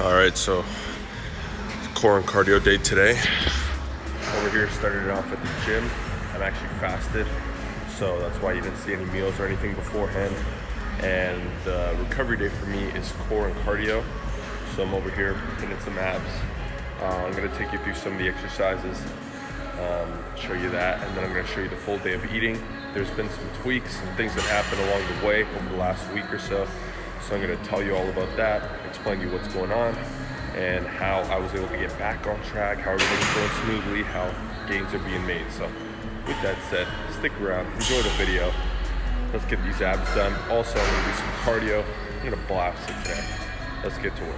All right, so core and cardio day today. Over here, started it off at the gym. I'm actually fasted, so that's why you didn't see any meals or anything beforehand. And the recovery day for me is core and cardio. So I'm over here looking at some abs. I'm gonna take you through some of the exercises, show you that, and then I'm gonna show you the full day of eating. There's been some tweaks and things that happened along the way over the last week or so. So I'm gonna tell you all about that, explain to you what's going on, and how I was able to get back on track, how everything's going smoothly, how gains are being made. So with that said, stick around, enjoy the video. Let's get these abs done. Also, I'm gonna do some cardio. I'm gonna blast it today. Let's get to work.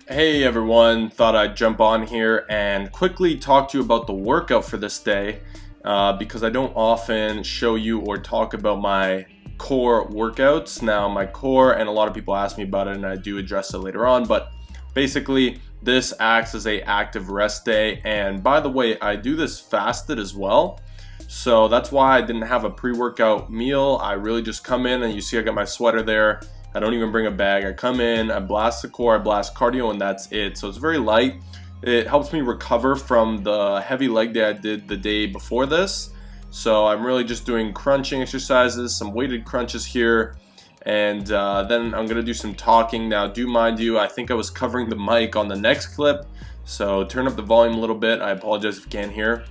Hey everyone, thought I'd jump on here and quickly talk to you about the workout for this day because I don't often show you or talk about my core workouts. Now my core, and a lot of people ask me about it and I do address it later on, but basically this acts as a active rest day. And by the way, I do this fasted as well. So that's why I didn't have a pre-workout meal. I really just come in, and you see I got my sweater there. I don't even bring a bag. I come in, I blast the core, I blast cardio, and that's it. So it's very light. It helps me recover from the heavy leg day I did the day before this. So I'm really just doing crunching exercises, some weighted crunches here, and then I'm gonna do some talking. Now, do mind you, I think I was covering the mic on the next clip, so turn up the volume a little bit. I apologize if you can't hear.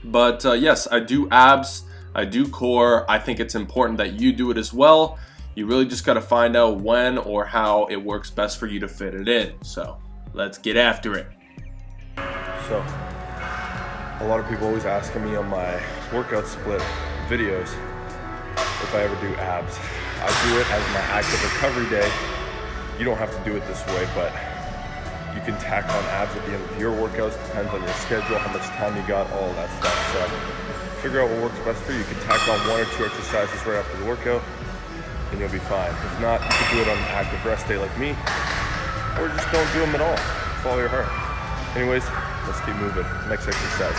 But yes, I do abs, I do core. I think it's important that you do it as well. You really just got to find out when or how it works best for you to fit it in. So let's get after it. So a lot of people always asking me on my workout split videos if I ever do abs. I do it as my active recovery day. You don't have to do it this way, but you can tack on abs at the end of your workouts. Depends on your schedule, how much time you got, all of that stuff. So figure out what works best for you. You can tack on 1 or 2 exercises right after the workout, and you'll be fine. If not, you can do it on an active rest day like me, or just don't do them at all. Follow your heart. Anyways, let's keep moving. Next exercise.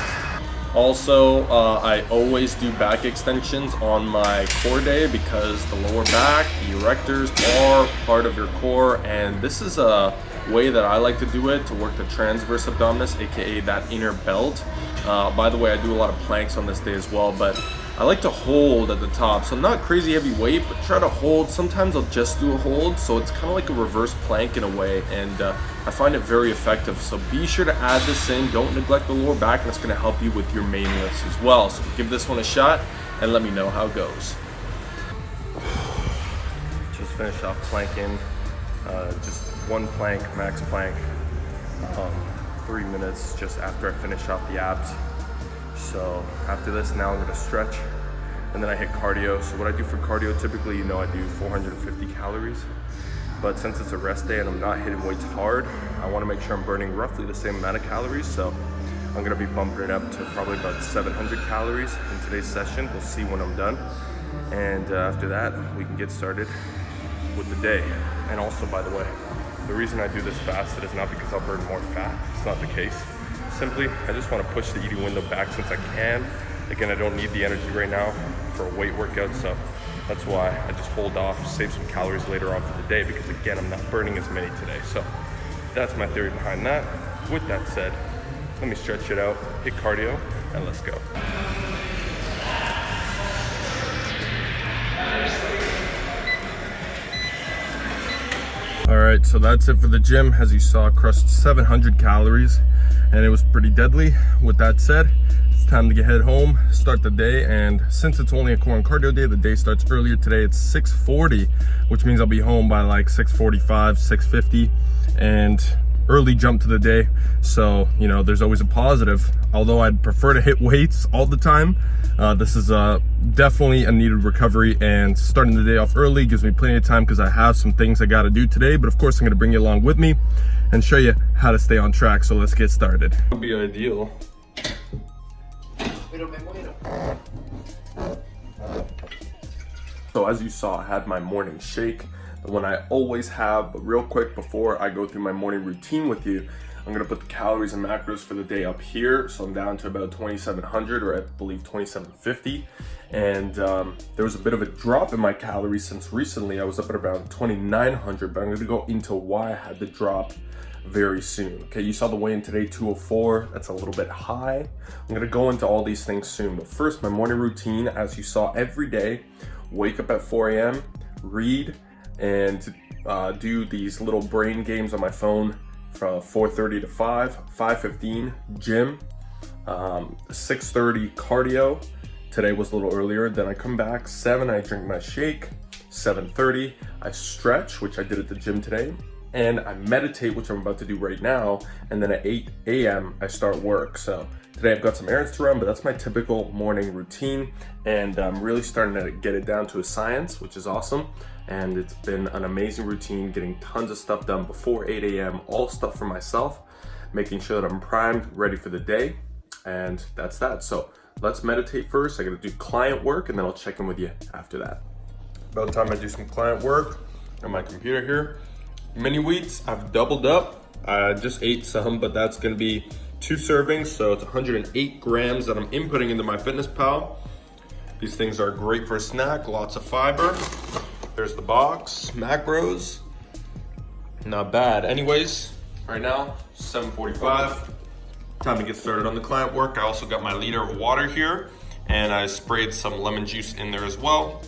Also, I always do back extensions on my core day because the lower back, the erectors are part of your core, and this is a way that I like to do it to work the transverse abdominis, aka that inner belt. By the way, I do a lot of planks on this day as well, but I like to hold at the top, so not crazy heavy weight, but try to hold. Sometimes I'll just do a hold, so it's kind of like a reverse plank in a way, and I find it very effective. So be sure to add this in. Don't neglect the lower back, and it's going to help you with your main lifts as well. So give this one a shot and let me know how it goes. Just finished off planking, just 1 plank, max plank, 3 minutes just after I finish off the abs. So after this, now I'm gonna stretch, and then I hit cardio. So what I do for cardio, typically, I do 450 calories. But since it's a rest day and I'm not hitting weights hard, I wanna make sure I'm burning roughly the same amount of calories. So I'm gonna be bumping it up to probably about 700 calories in today's session. We'll see when I'm done. And after that, we can get started with the day. And also, by the way, the reason I do this fasted is not because I'll burn more fat. It's not the case. Simply, I just want to push the eating window back since I can. Again, I don't need the energy right now for a weight workout, so that's why I just hold off, save some calories later on for the day, because again, I'm not burning as many today. So that's my theory behind that. With that said, let me stretch it out, hit cardio, and let's go. All right, so that's it for the gym. As you saw, crushed 700 calories, and it was pretty deadly. With that said, it's time to head home, start the day, and since it's only a core and cardio day, the day starts earlier today. It's 6:40, which means I'll be home by like 6:45, 6:50, and early jump to the day. So, there's always a positive. Although I'd prefer to hit weights all the time, this is definitely a needed recovery, and starting the day off early gives me plenty of time because I have some things I got to do today. But of course, I'm going to bring you along with me and show you how to stay on track. So let's get started. It would be ideal. So as you saw, I had my morning shake, the one I always have. But real quick, before I go through my morning routine with you, I'm gonna put the calories and macros for the day up here. So I'm down to about 2,700, or I believe 2,750. And there was a bit of a drop in my calories since recently. I was up at around 2,900, but I'm gonna go into why I had the drop very soon. Okay, you saw the weigh-in today, 204. That's a little bit high. I'm gonna go into all these things soon, but first, my morning routine, as you saw every day, wake up at 4 a.m., read, and do these little brain games on my phone from 4:30 to 5:15 gym, 6:30 cardio. Today was a little earlier. Then I come back 7, I drink my shake. 7:30 I stretch, which I did at the gym today, and I meditate, which I'm about to do right now. And then at 8 a.m. I start work. So today I've got some errands to run, but that's my typical morning routine, and I'm really starting to get it down to a science, which is awesome. And it's been an amazing routine, getting tons of stuff done before 8 a.m., all stuff for myself, making sure that I'm primed, ready for the day, and that's that. So let's meditate first. I gotta do client work, and then I'll check in with you after that. About time I do some client work on my computer here. Mini wheats, I've doubled up. I just ate some, but that's gonna be 2 servings, so it's 108 grams that I'm inputting into my FitnessPal. These things are great for a snack, lots of fiber. There's the box, macros, not bad. Anyways, right now, 7:45, time to get started on the client work. I also got my liter of water here, and I sprayed some lemon juice in there as well.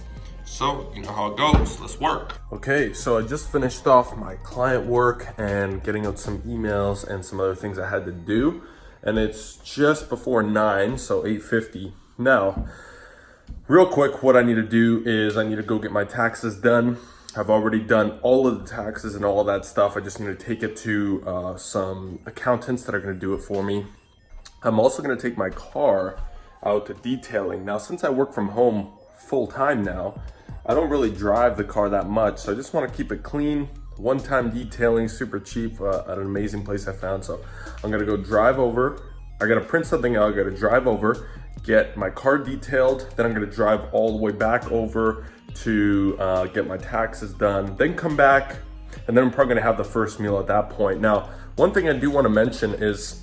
So, you know how it goes, let's work. Okay, so I just finished off my client work and getting out some emails and some other things I had to do. And it's just before 9, so 8:50. Now, real quick, what I need to do is I need to go get my taxes done. I've already done all of the taxes and all of that stuff. I just need to take it to some accountants that are gonna do it for me. I'm also gonna take my car out to detailing. Now, since I work from home full time now, I don't really drive the car that much, so I just wanna keep it clean. One-time detailing, super cheap at an amazing place I found. So I'm gonna go drive over. I gotta print something out, I gotta drive over, get my car detailed, then I'm gonna drive all the way back over to get my taxes done, then come back, and then I'm probably gonna have the first meal at that point. Now, one thing I do wanna mention is,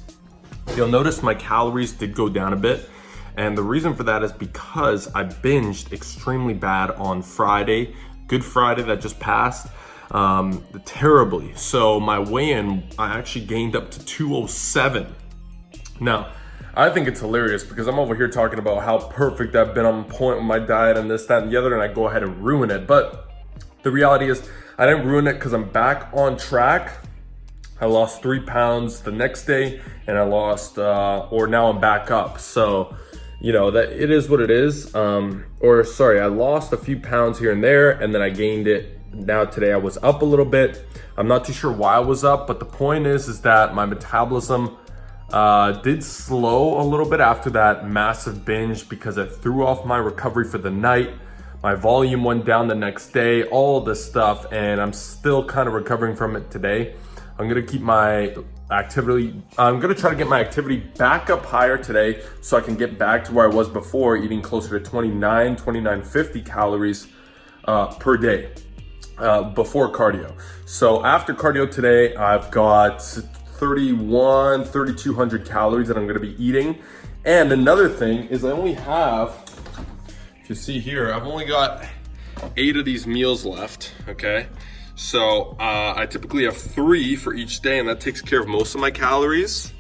you'll notice my calories did go down a bit, and the reason for that is because I binged extremely bad on Friday, Good Friday that just passed, terribly. So my weigh-in, I actually gained up to 207. Now, I think it's hilarious because I'm over here talking about how perfect I've been on point with my diet and this, that, and the other, and I go ahead and ruin it. But the reality is I didn't ruin it because I'm back on track. I lost 3 pounds the next day, and I lost, or now I'm back up. So, you know, that it is what it is. I lost a few pounds here and there, and then I gained it. Now today I was up a little bit. I'm not too sure why I was up, but the point is that my metabolism did slow a little bit after that massive binge because it threw off my recovery for the night. My volume went down the next day, all this stuff, and I'm still kind of recovering from it today. I'm gonna keep my activity, I'm gonna try to get my activity back up higher today so I can get back to where I was before, eating closer to 2950 calories per day before cardio. So after cardio today, I've got 3,200 calories that I'm gonna be eating. And another thing is I only have, if you see here, I've only got 8 of these meals left, okay? So I typically have 3 for each day, and that takes care of most of my calories.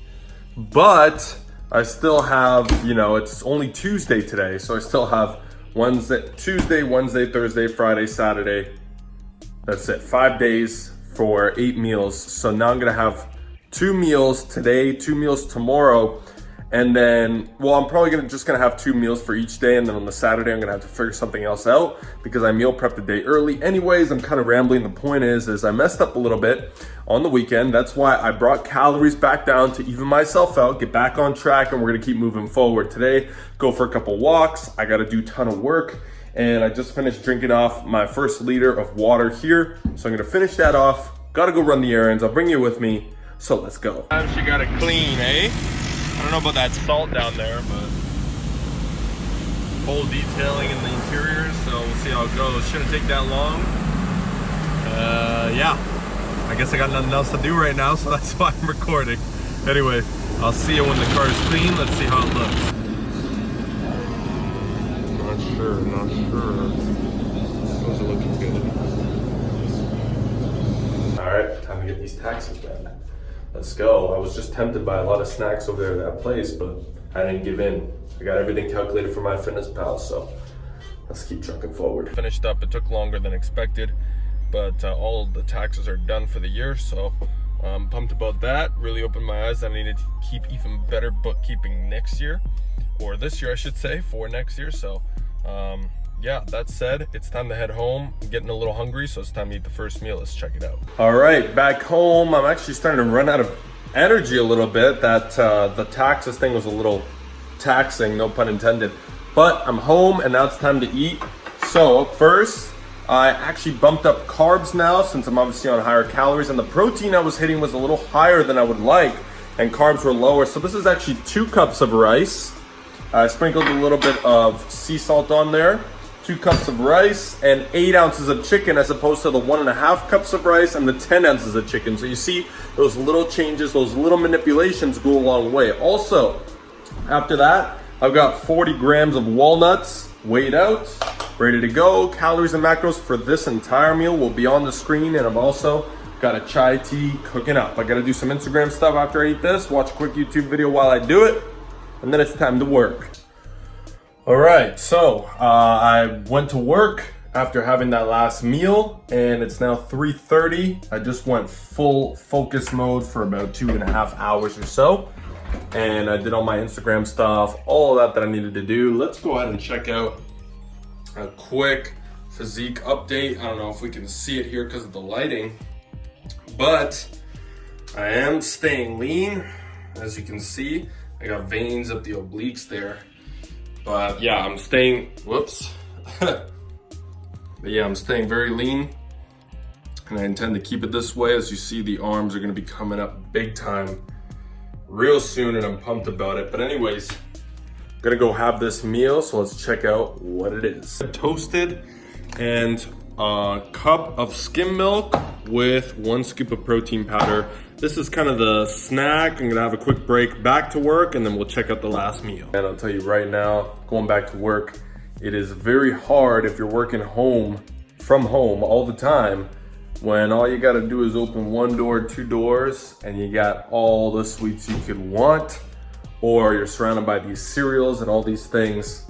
But I still have, you know, it's only Tuesday today, so I still have Tuesday, Wednesday, Thursday, Friday, Saturday. That's it, 5 days for 8 meals. So now I'm gonna have 2 meals today, 2 meals tomorrow, and then, well, I'm probably just gonna have 2 meals for each day, and then on the Saturday, I'm gonna have to figure something else out because I meal prepped the day early. Anyways, I'm kind of rambling. The point is I messed up a little bit on the weekend. That's why I brought calories back down to even myself out, get back on track, and we're gonna keep moving forward. Today, go for a couple walks. I gotta do a ton of work, and I just finished drinking off my first liter of water here. So I'm gonna finish that off. Gotta go run the errands. I'll bring you with me. So let's go. She got it clean, eh? I don't know about that salt down there, but whole detailing in the interior, so we'll see how it goes. Shouldn't take that long. Yeah. I guess I got nothing else to do right now, so that's why I'm recording. Anyway, I'll see you when the car is clean. Let's see how it looks. Not sure. Those are looking good. All right, time to get these taxes done. let's go. I was just tempted by a lot of snacks over there at that place, but I didn't give in. I got everything calculated for MyFitnessPal, so let's keep trucking forward. Finished up. It took longer than expected, but all of the taxes are done for the year, so I'm pumped about that. Really opened my eyes. I needed to keep even better bookkeeping next year, or this year I should say, for next year. So yeah, that said, it's time to head home. I'm getting a little hungry, so it's time to eat the first meal. Let's check it out. All right, back home. I'm actually starting to run out of energy a little bit. That the taxes thing was a little taxing, no pun intended. But I'm home and now it's time to eat. So first, I actually bumped up carbs now since I'm obviously on higher calories, and the protein I was hitting was a little higher than I would like, and carbs were lower. So this is actually 2 cups of rice. I sprinkled a little bit of sea salt on there. 2 cups of rice and 8 ounces of chicken, as opposed to the 1.5 cups of rice and the 10 ounces of chicken. So you see those little changes, those little manipulations go a long way. Also, after that, I've got 40 grams of walnuts weighed out, ready to go. Calories and macros for this entire meal will be on the screen, and I've also got a chai tea cooking up. I gotta do some Instagram stuff after I eat this, watch a quick YouTube video while I do it, and then it's time to work. All right, so I went to work after having that last meal, and it's now 3:30. I just went full focus mode for about 2.5 hours or so, and I did all my Instagram stuff, all of that I needed to do. Let's go ahead and check out a quick physique update. I don't know if we can see it here because of the lighting, but I am staying lean. As you can see, I got veins up the obliques there. But yeah, I'm staying, whoops. But yeah, I'm staying very lean, and I intend to keep it this way. As you see, the arms are gonna be coming up big time real soon, and I'm pumped about it. But anyways, gonna go have this meal, so let's check out what it is. Toasted and a cup of skim milk with 1 scoop of protein powder. This is kind of the snack. I'm gonna have a quick break back to work, and then we'll check out the last meal. And I'll tell you right now, going back to work, it is very hard if you're working from home all the time, when all you gotta do is open 1 door, 2 doors, and you got all the sweets you could want, or you're surrounded by these cereals and all these things.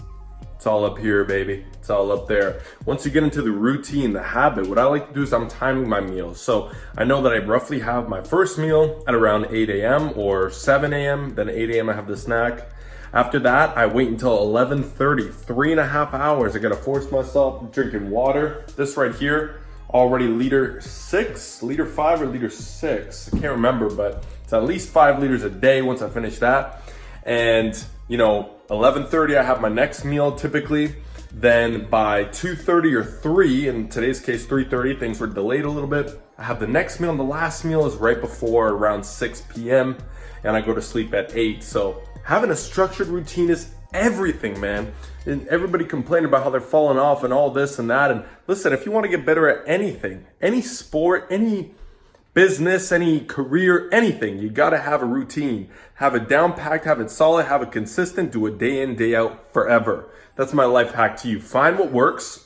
It's all up here, baby. It's all up there. Once you get into the routine, the habit, what I like to do is I'm timing my meals. So I know that I roughly have my first meal at around 8 a.m. or 7 a.m. Then 8 a.m. I have the snack. After that, I wait until 11:30, 3.5 hours. I gotta force myself drinking water. This right here, already liter 5 or liter 6. I can't remember, but it's at least 5 liters a day once I finish that. And you know, 11:30, I have my next meal typically. Then by 2:30 or 3, in today's case 3:30, things were delayed a little bit. I have the next meal, and the last meal is right before around 6 p.m. and I go to sleep at 8. So having a structured routine is everything, man. And everybody complaining about how they're falling off and all this and that. And listen, if you want to get better at anything, any sport, any business, any career, anything, you gotta have a routine. Have it down packed, have it solid, have it consistent, do it day in, day out, forever. That's my life hack to you. Find what works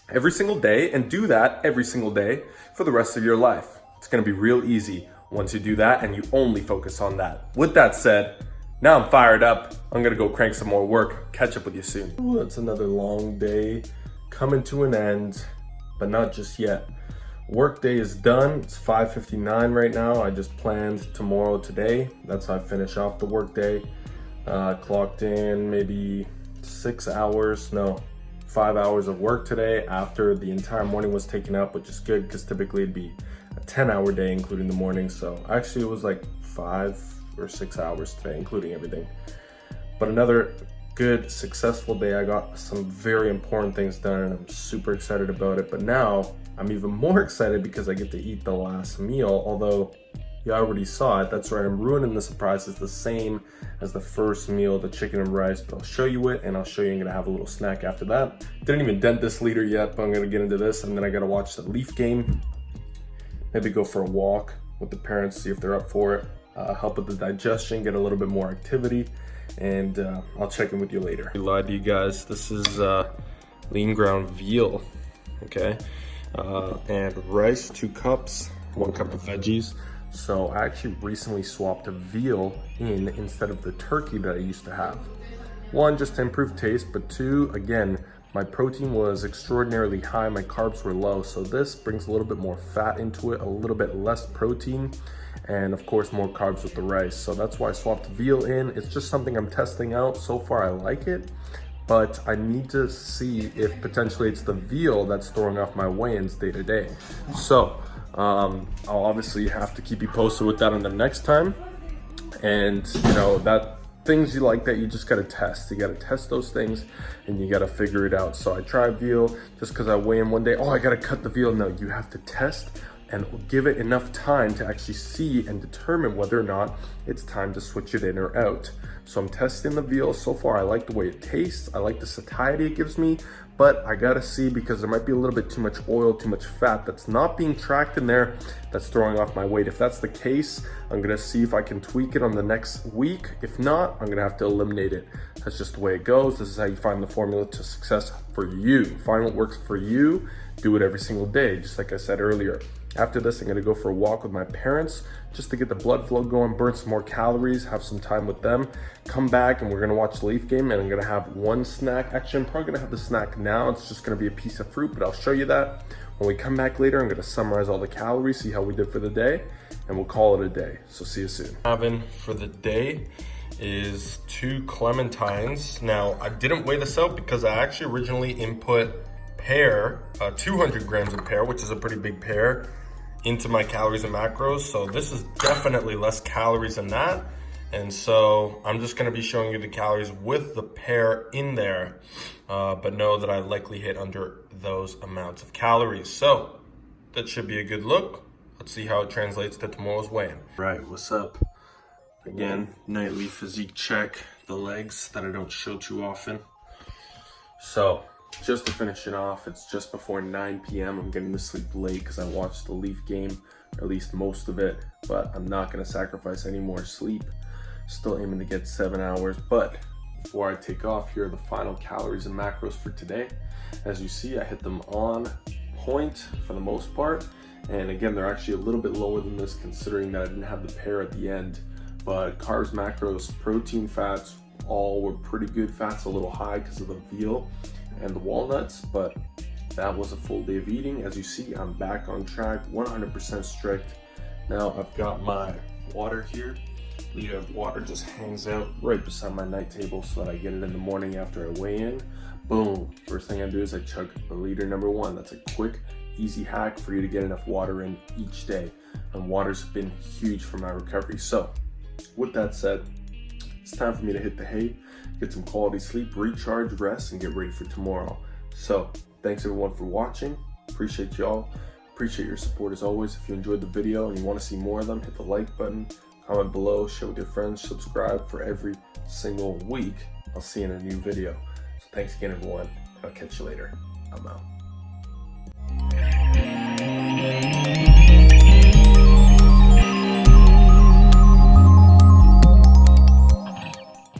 every single day and do that every single day for the rest of your life. It's gonna be real easy once you do that and you only focus on that. With that said, now I'm fired up. I'm gonna go crank some more work. Catch up with you soon. Ooh, it's another long day coming to an end, but not just yet. Work day is done. It's 5:59 right now. I just planned tomorrow today. That's how I finish off the work day. Clocked in maybe 5 hours of work today after the entire morning was taken up, which is good because typically it'd be a 10-hour day including the morning. So actually it was like 5 or 6 hours today, including everything. But another good, successful day. I got some very important things done and I'm super excited about it. But now I'm even more excited because I get to eat the last meal, although you already saw it. That's right, I'm ruining the surprise. It's the same as the first meal, the chicken and rice, but I'll show you it and I'll show you I'm gonna have a little snack after that. Didn't even dent this liter yet, but I'm gonna get into this, and then I gotta watch the Leaf game. Maybe go for a walk with the parents, see if they're up for it. Help with the digestion, get a little bit more activity, and I'll check in with you later. I lied to you guys, this is lean ground veal, okay? And rice, 2 cups, 1 cup of veggies. So I actually recently swapped a veal in instead of the turkey that I used to have. One, just to improve taste, but two, again, my protein was extraordinarily high, my carbs were low, so this brings a little bit more fat into it, a little bit less protein, and of course more carbs with the rice. So that's why I swapped veal in. It's just something I'm testing out. So far I like it, but I need to see if potentially it's the veal that's throwing off my weigh-ins day to day. So I'll obviously have to keep you posted with that on the next time. And you know, that things you like that you just gotta test. You gotta test those things and you gotta figure it out. So I tried veal just because I weigh in one day, oh, I gotta cut the veal. No, you have to test and give it enough time to actually see and determine whether or not it's time to switch it in or out. So I'm testing the veal. So far I like the way it tastes, I like the satiety it gives me, but I gotta see because there might be a little bit too much oil, too much fat that's not being tracked in there, that's throwing off my weight. If that's the case, I'm gonna see if I can tweak it on the next week. If not, I'm gonna have to eliminate it. That's just the way it goes. This is how you find the formula to success for you. Find what works for you, do it every single day, just like I said earlier. After this, I'm gonna go for a walk with my parents just to get the blood flow going, burn some more calories, have some time with them, come back and we're gonna watch the Leaf game and I'm gonna have one snack. Actually, I'm probably gonna have the snack now. It's just gonna be a piece of fruit, but I'll show you that. When we come back later, I'm gonna summarize all the calories, see how we did for the day, and we'll call it a day. So see you soon. Having for the day is 2 clementines. Now, I didn't weigh this out because I actually originally input pear, 200 grams of pear, which is a pretty big pear, into my calories and macros. So this is definitely less calories than that. And so I'm just gonna be showing you the calories with the pear in there, but know that I likely hit under those amounts of calories. So that should be a good look. Let's see how it translates to tomorrow's weigh-in. Right, what's up? Again, nightly physique check, the legs that I don't show too often. So, just to finish it off, it's just before 9 p.m. I'm getting to sleep late because I watched the Leaf game, or at least most of it, but I'm not going to sacrifice any more sleep. Still aiming to get 7 hours, but before I take off, here are the final calories and macros for today. As you see, I hit them on point for the most part, and again, they're actually a little bit lower than this considering that I didn't have the pear at the end, but carbs, macros, protein, fats, all were pretty good. Fats a little high because of the veal and the walnuts, but that was a full day of eating. As you see, I'm back on track, 100% strict. Now I've got my water here. Liter of water just hangs out right beside my night table so that I get it in the morning after I weigh in. Boom, first thing I do is I chug a liter number 1. That's a quick, easy hack for you to get enough water in each day. And water's been huge for my recovery. So with that said, it's time for me to hit the hay, get some quality sleep, recharge, rest, and get ready for tomorrow. So thanks everyone for watching. Appreciate y'all. Appreciate your support as always. If you enjoyed the video and you want to see more of them, hit the like button, comment below, share with your friends, subscribe for every single week. I'll see you in a new video. So thanks again everyone. I'll catch you later. I'm out.